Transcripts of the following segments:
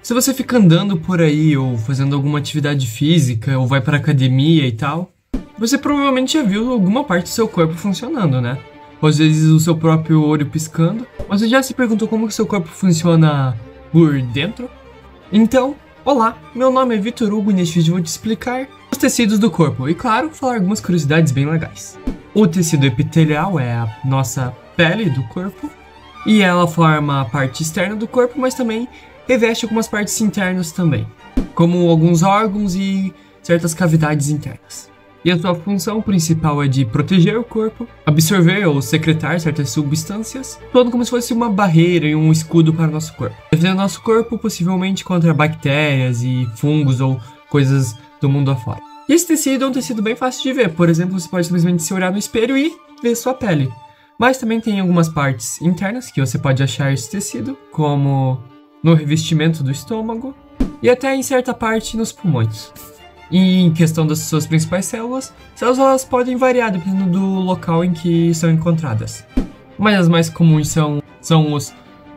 Se você fica andando por aí ou fazendo alguma atividade física ou vai para academia e tal, você provavelmente já viu alguma parte do seu corpo funcionando, né? Ou às vezes o seu próprio olho piscando. Você já se perguntou como que seu corpo funciona por dentro? Então, olá, meu nome é Vitor Hugo e neste vídeo eu vou te explicar os tecidos do corpo e, claro, falar algumas curiosidades bem legais. O tecido epitelial é a nossa pele do corpo e ela forma a parte externa do corpo, mas também reveste algumas partes internas também, como alguns órgãos e certas cavidades internas. E a sua função principal é de proteger o corpo, absorver ou secretar certas substâncias, atuando como se fosse uma barreira e um escudo para o nosso corpo, defendendo nosso corpo possivelmente contra bactérias e fungos ou coisas do mundo afora. E esse tecido é um tecido bem fácil de ver, por exemplo, você pode simplesmente se olhar no espelho e ver sua pele. Mas também tem algumas partes internas que você pode achar esse tecido, como no revestimento do estômago e até em certa parte nos pulmões. E em questão das suas principais células, elas podem variar dependendo do local em que são encontradas. Mas as mais comuns são os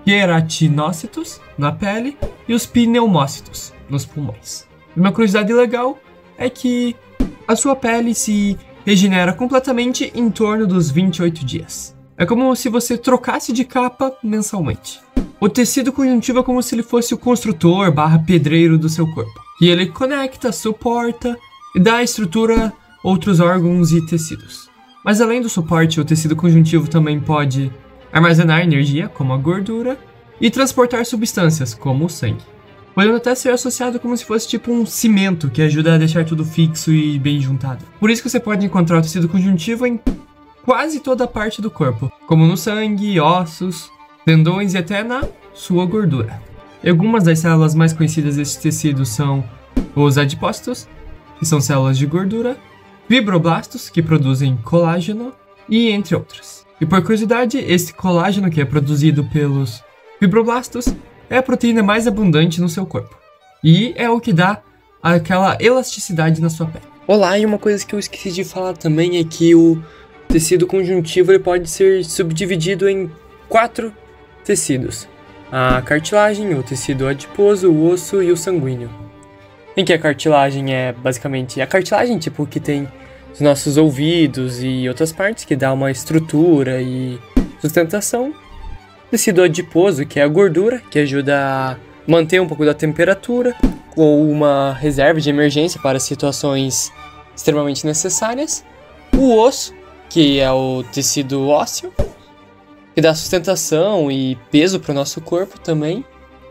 queratinócitos na pele e os pneumócitos nos pulmões. E uma curiosidade legal é que a sua pele se regenera completamente em torno dos 28 dias. É como se você trocasse de capa mensalmente. O tecido conjuntivo é como se ele fosse o construtor / pedreiro do seu corpo. E ele conecta, suporta e dá estrutura a outros órgãos e tecidos. Mas além do suporte, o tecido conjuntivo também pode armazenar energia, como a gordura, e transportar substâncias, como o sangue. Podendo até ser associado como se fosse tipo um cimento, que ajuda a deixar tudo fixo e bem juntado. Por isso que você pode encontrar o tecido conjuntivo em quase toda a parte do corpo, como no sangue, ossos, tendões e até na sua gordura. E algumas das células mais conhecidas desse tecido são os adipócitos, que são células de gordura, fibroblastos, que produzem colágeno, e entre outras. E por curiosidade, esse colágeno que é produzido pelos fibroblastos é a proteína mais abundante no seu corpo. E é o que dá aquela elasticidade na sua pele. Olá, e uma coisa que eu esqueci de falar também é que o tecido conjuntivo ele pode ser subdividido em 4 tecidos: a cartilagem, o tecido adiposo, o osso e o sanguíneo. Em que a cartilagem é basicamente a cartilagem tipo que tem os nossos ouvidos e outras partes, que dá uma estrutura e sustentação. O tecido adiposo, que é a gordura, que ajuda a manter um pouco da temperatura ou uma reserva de emergência para situações extremamente necessárias. O osso, que é o tecido ósseo, que dá sustentação e peso para o nosso corpo também.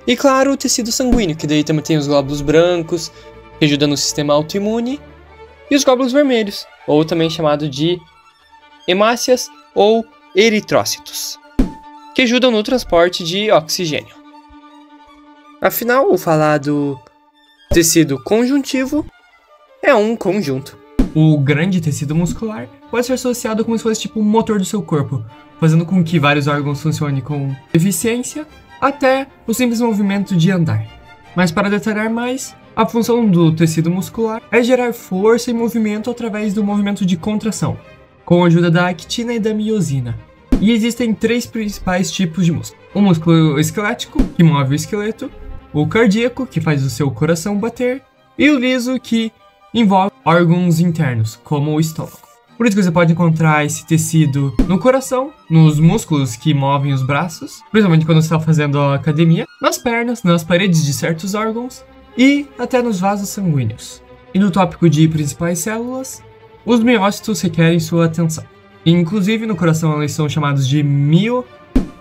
E claro, o tecido sanguíneo, que daí também tem os glóbulos brancos, que ajudam no sistema autoimune, e os glóbulos vermelhos, ou também chamado de hemácias ou eritrócitos, que ajudam no transporte de oxigênio. Afinal, o falado tecido conjuntivo é um conjunto. O grande tecido muscular pode ser associado como se fosse tipo um motor do seu corpo, fazendo com que vários órgãos funcionem com eficiência, até o simples movimento de andar. Mas para detalhar mais, a função do tecido muscular é gerar força e movimento através do movimento de contração, com a ajuda da actina e da miosina. E existem 3 principais tipos de músculo: o músculo esquelético, que move o esqueleto, o cardíaco, que faz o seu coração bater, e o liso, que envolve órgãos internos, como o estômago. Por isso que você pode encontrar esse tecido no coração, nos músculos que movem os braços, principalmente quando você está fazendo a academia, nas pernas, nas paredes de certos órgãos e até nos vasos sanguíneos. E no tópico de principais células, os miócitos requerem sua atenção. E, inclusive no coração eles são chamados de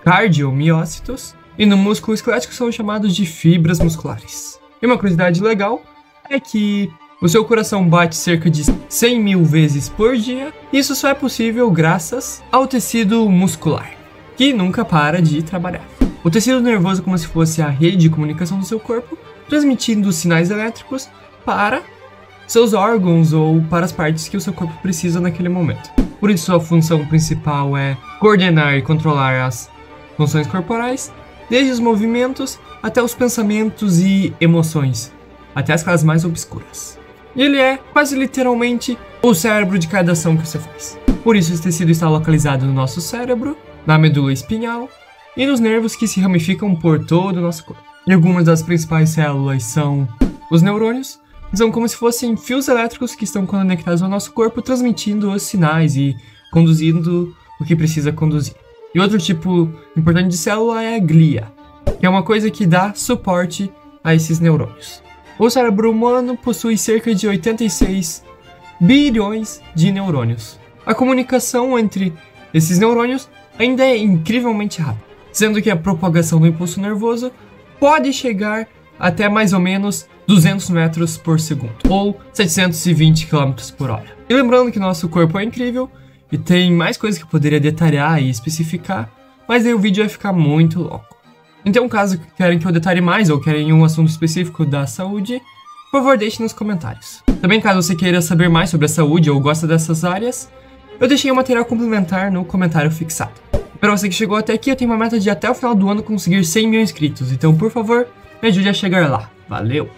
cardiomiócitos e no músculo esquelético são chamados de fibras musculares. E uma curiosidade legal é que o seu coração bate cerca de 100 mil vezes por dia. Isso só é possível graças ao tecido muscular, que nunca para de trabalhar. O tecido nervoso é como se fosse a rede de comunicação do seu corpo, transmitindo sinais elétricos para seus órgãos ou para as partes que o seu corpo precisa naquele momento. Por isso, sua função principal é coordenar e controlar as funções corporais, desde os movimentos até os pensamentos e emoções, até as classes mais obscuras. E ele é quase literalmente o cérebro de cada ação que você faz. Por isso, esse tecido está localizado no nosso cérebro, na medula espinhal e nos nervos que se ramificam por todo o nosso corpo. E algumas das principais células são os neurônios, que são como se fossem fios elétricos que estão conectados ao nosso corpo, transmitindo os sinais e conduzindo o que precisa conduzir. E outro tipo importante de célula é a glia, que é uma coisa que dá suporte a esses neurônios. O cérebro humano possui cerca de 86 bilhões de neurônios. A comunicação entre esses neurônios ainda é incrivelmente rápida, sendo que a propagação do impulso nervoso pode chegar até mais ou menos 200 metros por segundo, ou 720 km por hora. E lembrando que nosso corpo é incrível e tem mais coisas que eu poderia detalhar e especificar, mas aí o vídeo vai ficar muito longo. Então, caso querem que eu detalhe mais ou querem um assunto específico da saúde, por favor, deixe nos comentários. Também, caso você queira saber mais sobre a saúde ou gosta dessas áreas, eu deixei um material complementar no comentário fixado. Para você que chegou até aqui, eu tenho uma meta de até o final do ano conseguir 100 mil inscritos, então, por favor, me ajude a chegar lá. Valeu!